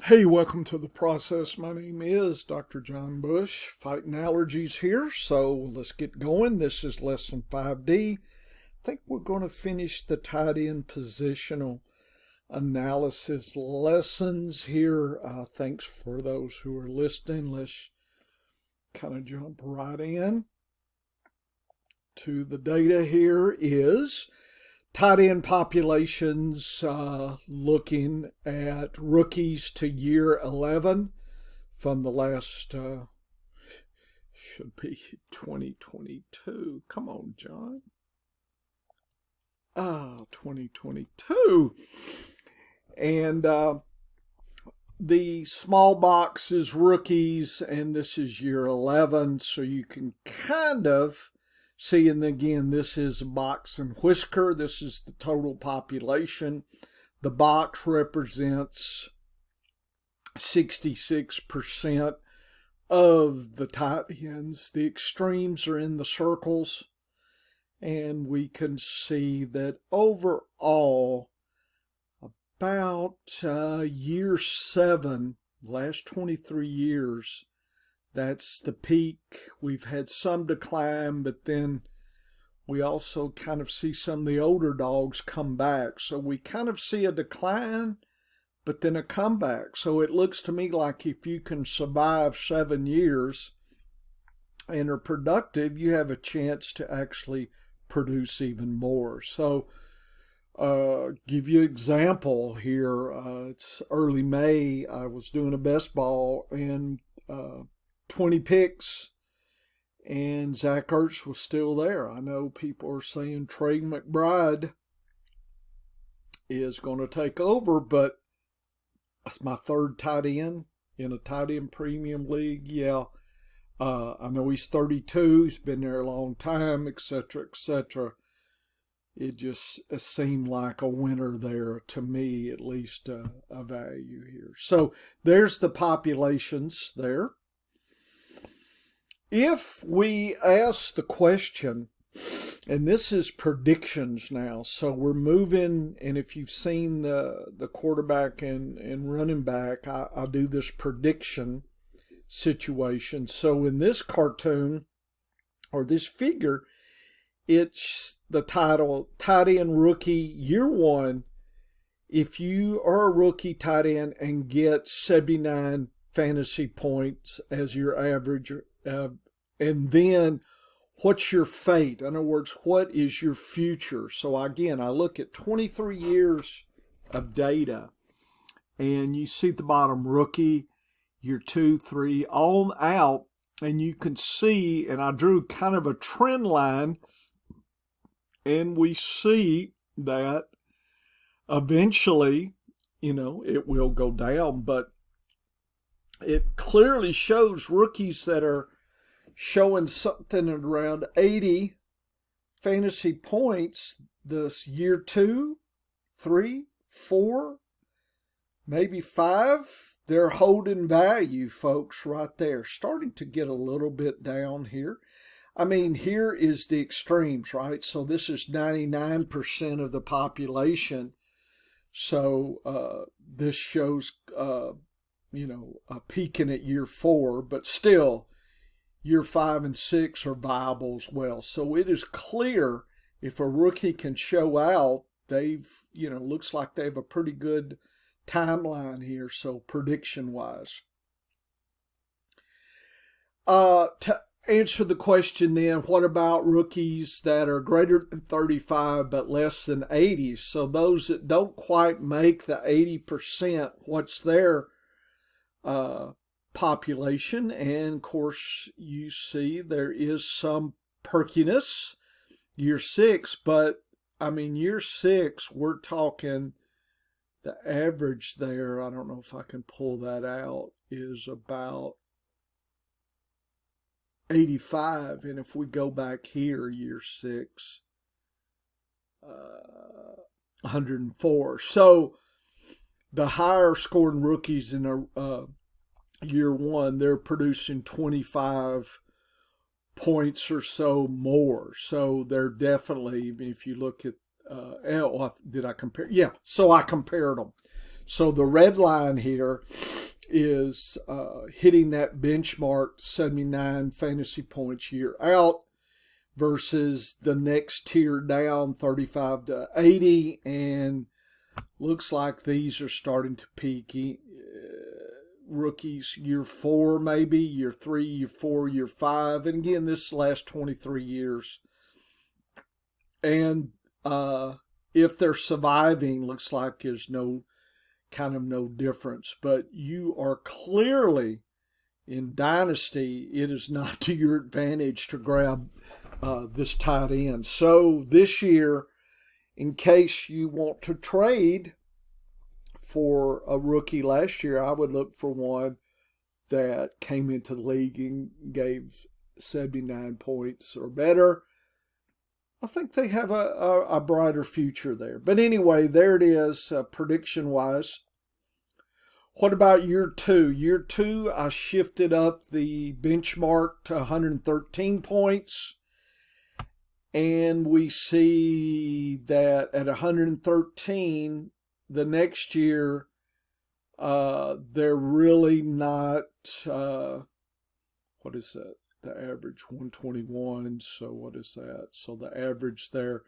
Hey, welcome to the process. My name is Dr. John Bush, fighting allergies here. So let's get going. This is lesson 5D. I think we're going to finish the tied in positional analysis lessons here. Thanks for those who are listening. Let's kind of jump right in to the data. Here is tight end populations, looking at rookies to year 11 from the last, should be 2022. Come on, John. 2022. And the small box is rookies, and this is year 11, so you can kind of see, and again, this is a box and whisker. This is the total population. The box represents 66% of the tight ends. The extremes are in the circles. And we can see that overall, about year 7, last 23 years, that's the peak. We've had some decline, but then we also kind of see some of the older dogs come back. So we kind of see a decline, but then a comeback. So it looks to me like if you can survive 7 years and are productive, you have a chance to actually produce even more. So give you an example here. It's early May. I was doing a best ball and 20 picks, and Zach Ertz was still there. I know people are saying Trey McBride is going to take over, but that's my third tight end in a tight end premium league. Yeah, I know he's 32. He's been there a long time, etc., etc. It just seemed like a winner there to me, at least a value here. So there's the populations there. If we ask the question, and this is predictions now, so we're moving, and if you've seen the quarterback and running back, I do this prediction situation. So in this cartoon, or this figure, it's the title, tight end rookie year 1. If you are a rookie tight end and get 79 fantasy points as your average, and then what's your fate? In other words, what is your future? So again, I look at 23 years of data, and you see at the bottom rookie, year 2, 3, on out, and you can see, and I drew kind of a trend line, and we see that eventually, it will go down, but it clearly shows rookies that are showing something around 80 fantasy points this year 2, 3, 4, maybe 5. They're holding value, folks, right there. Starting to get a little bit down here. I mean, here is the extremes, right? So this is 99% of the population. So this shows, peaking at year 4, but still, year 5 and 6 are viable as well. So it is clear if a rookie can show out, they've, looks like they have a pretty good timeline here. So prediction wise, to answer the question then, what about rookies that are greater than 35 but less than 80? So those that don't quite make the 80%, what's their population? And of course, you see there is some perkiness year 6, but I mean, year 6, we're talking the average there, I don't know if I can pull that out, is about 85. And if we go back here, year 6, 104. So the higher scoring rookies in a year 1, they're producing 25 points or so more. So they're definitely, if you look at, did I compare? Yeah, so I compared them. So the red line here is hitting that benchmark 79 fantasy points year out versus the next tier down 35 to 80, and looks like these are starting to peak. Rookies year 4, maybe year 3, year 4, year 5, and again this last 23 years. And if they're surviving, looks like there's no difference. But you are clearly in Dynasty, it is not to your advantage to grab this tight end. So this year, in case you want to trade for a rookie last year, I would look for one that came into the league and gave 79 points or better. I think they have a brighter future there. But anyway, there it is, prediction-wise. What about year 2? Year 2, I shifted up the benchmark to 113 points. And we see that at 113, the next year, they're really not, what is that? The average 121. So what is that? So the average there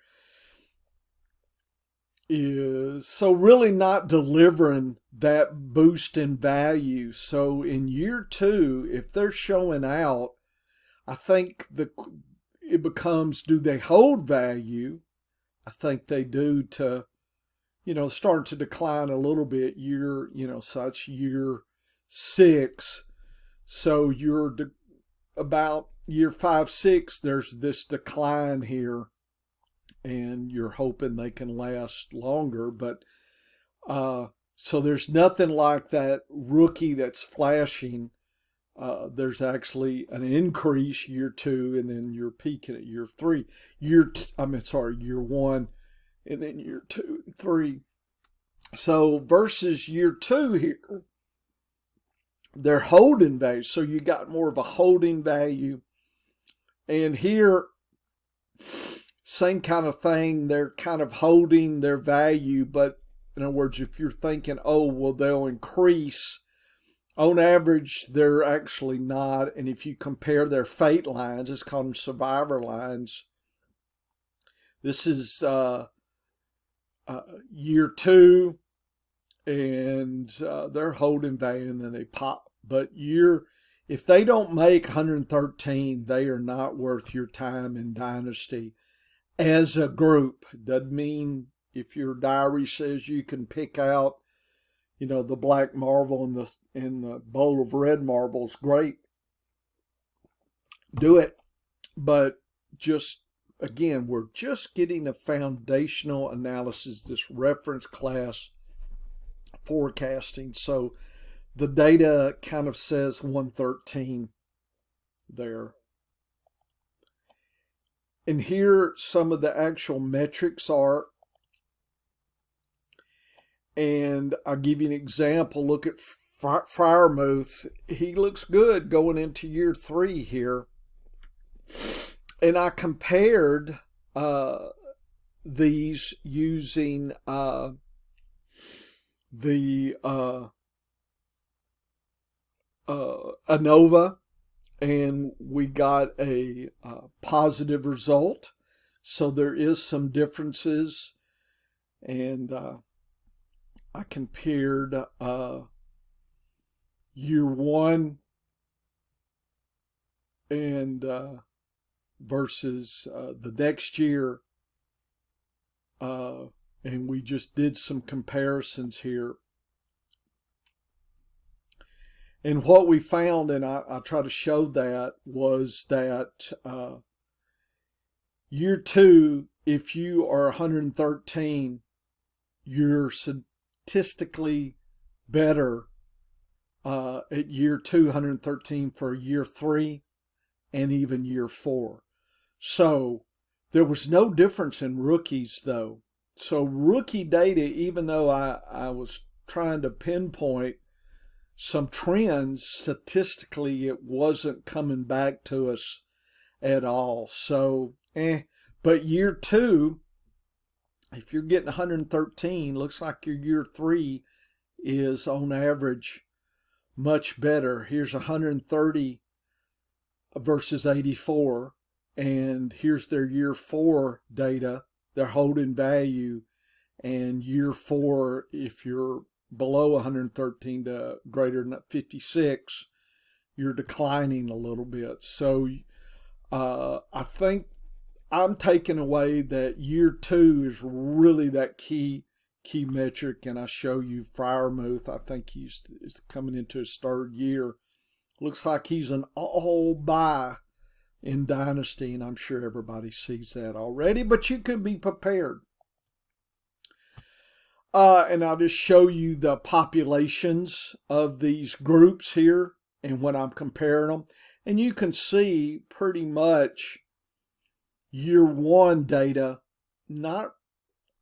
is, so really not delivering that boost in value. So in year 2, if they're showing out, I think it becomes, do they hold value? I think they do, to, starting to decline a little bit so that's year 6. So you're about year 5, 6, there's this decline here, and you're hoping they can last longer. But so there's nothing like that rookie that's flashing. There's actually an increase year 2, and then you're peaking at year 3. Year 1, and then year 2 and 3. So versus year 2 here, they're holding value. So you got more of a holding value. And here, same kind of thing. They're kind of holding their value, but in other words, if you're thinking, oh, well, they'll increase, on average, they're actually not. And if you compare their fate lines, it's called them survivor lines. This is year 2, and they're holding value, and then they pop. But if they don't make 113, they are not worth your time in Dynasty as a group. Doesn't mean if your diary says you can pick out, the black marble and the bowl of red marbles, great. Do it. But just, again, we're just getting a foundational analysis, this reference class forecasting. So the data kind of says 113 there. And here some of the actual metrics are. And I'll give you an example. Look at Freiermuth. He looks good going into year 3 here. And I compared these using the ANOVA, and we got a positive result. So there is some differences, and I compared year 1 and versus the next year, and we just did some comparisons here. And what we found, and I try to show that, was that year 2, if you are 113, you're statistically better at year 2, 113 for year 3, and even year 4. So there was no difference in rookies, though. So rookie data, even though I was trying to pinpoint some trends, statistically it wasn't coming back to us at all. So, But year 2, if you're getting 113, looks like your year 3 is on average much better. Here's 130 versus 84, and here's their year 4 data, their holding value, and year 4, if you're below 113 to greater than 56, you're declining a little bit. So I think I'm taking away that year 2 is really that key metric, and I show you Freiermuth. I think he's is coming into his 3rd year. Looks like he's an all buy in Dynasty, and I'm sure everybody sees that already, but you can be prepared. And I'll just show you the populations of these groups here and when I'm comparing them. And you can see pretty much year 1 data,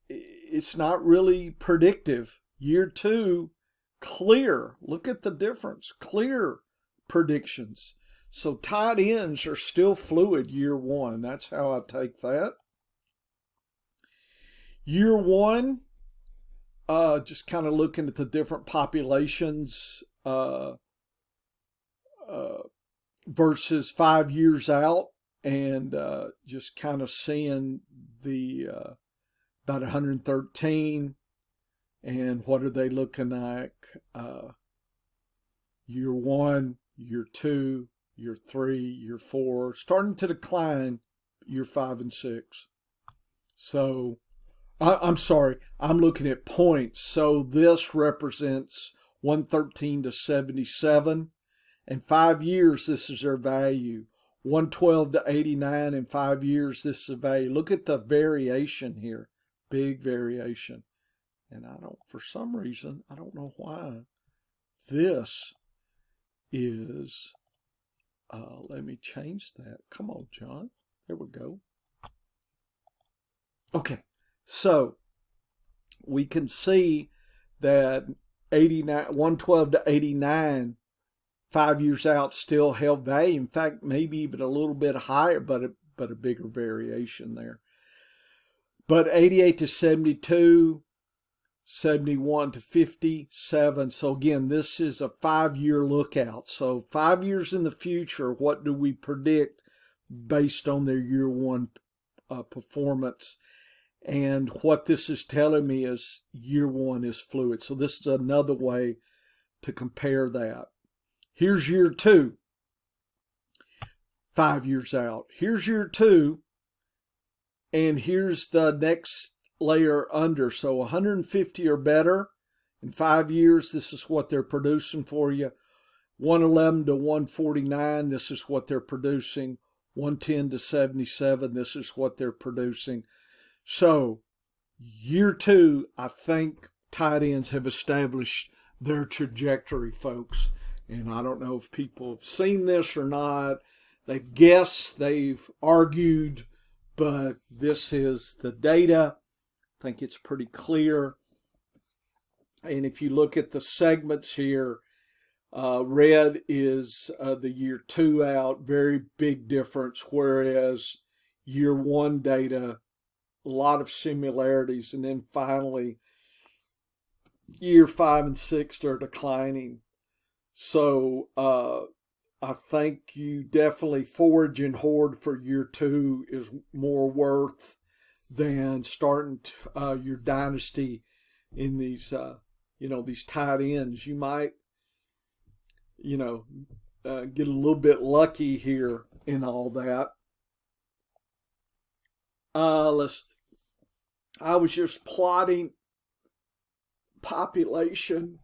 it's not really predictive. Year 2, clear. Look at the difference. Clear predictions. So tight ends are still fluid year 1. That's how I take that. Year 1, just kind of looking at the different populations versus 5 years out, and just kind of seeing the about 113, and what are they looking like year 1, year 2, year 3, year 4, starting to decline year 5 and 6. So I'm sorry, I'm looking at points. So this represents 113 to 77. In 5 years, this is their value. 112 to 89 in 5 years, this is the value. Look at the variation here. Big variation. And for some reason, I don't know why, this is, let me change that. Come on, John. There we go. Okay. So we can see that 112 to 89, 5 years out, still held value. In fact, maybe even a little bit higher, but a bigger variation there. But 88 to 72, 71 to 57. So again, this is a 5-year lookout. So 5 years in the future, what do we predict based on their year 1 performance? And what this is telling me is year 1 is fluid. So this is another way to compare that. Here's year 2, 5 years out. Here's year 2, and here's the next layer under. So 150 or better in 5 years, this is what they're producing for you. 111 to 149, this is what they're producing. 110 to 77, this is what they're producing. So, year 2, I think tight ends have established their trajectory, folks. And I don't know if people have seen this or not. They've guessed, they've argued, but this is the data. I think it's pretty clear. And if you look at the segments here, red is the year 2 out, very big difference, whereas year 1 data, a lot of similarities, and then finally year 5 and 6 are declining. So I think you definitely forage and hoard for year 2 is more worth than starting your dynasty in these these tight ends. You might get a little bit lucky here in all that. I was just plotting population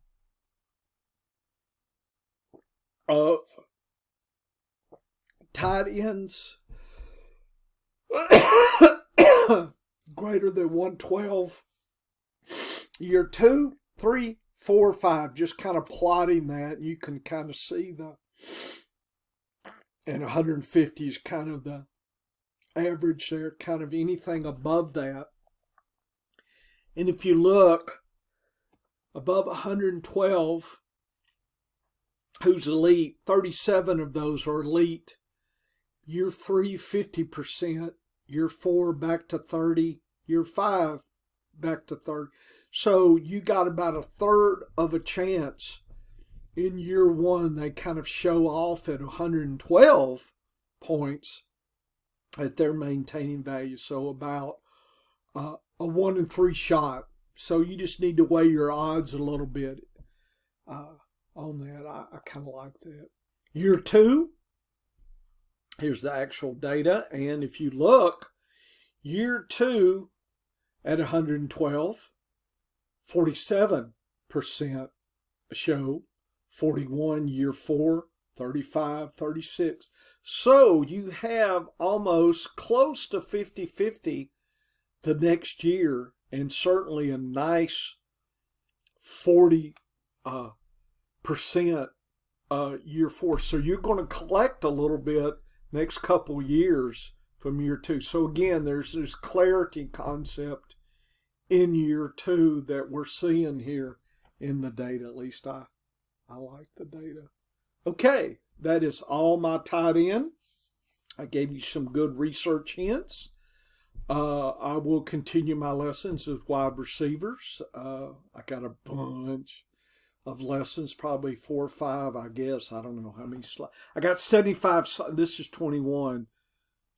of tight ends greater than 112. Year 2, 3, 4, 5. Just kind of plotting that. You can kind of see and 150 is kind of the average there, kind of anything above that. And if you look above 112, who's elite, 37 of those are elite. Year 3, 50%. Year 4, back to 30. Year 5, back to 30. So you got about a third of a chance in year one, they kind of show off at 112 points at their maintaining value. So about a 1 in 3 shot. So you just need to weigh your odds a little bit on that. I kind of like that. Year two, here's the actual data. And if you look, year two at 112, 47% show. 41 year four, 35, 36. So you have almost close to 50-50 the next year, and certainly a nice 40 percent year four. So you're going to collect a little bit next couple years from year two. So again, there's this clarity concept in year two that we're seeing here in the data. At least I like the data. Okay, that is all my tied in. I gave you some good research hints. I will continue my lessons with wide receivers. I got a bunch of lessons, probably 4 or 5, I guess. I don't know how many slides. I got 75. This is 21.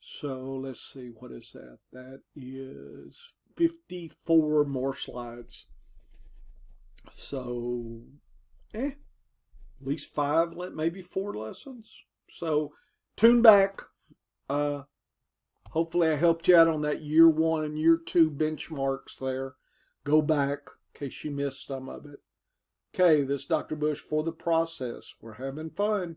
So let's see, what is that? That is 54 more slides. So, at least 5, maybe 4 lessons. So tune back. Hopefully I helped you out on that year 1 and year 2 benchmarks there. Go back in case you missed some of it. Okay, this is Dr. Bush for the process. We're having fun.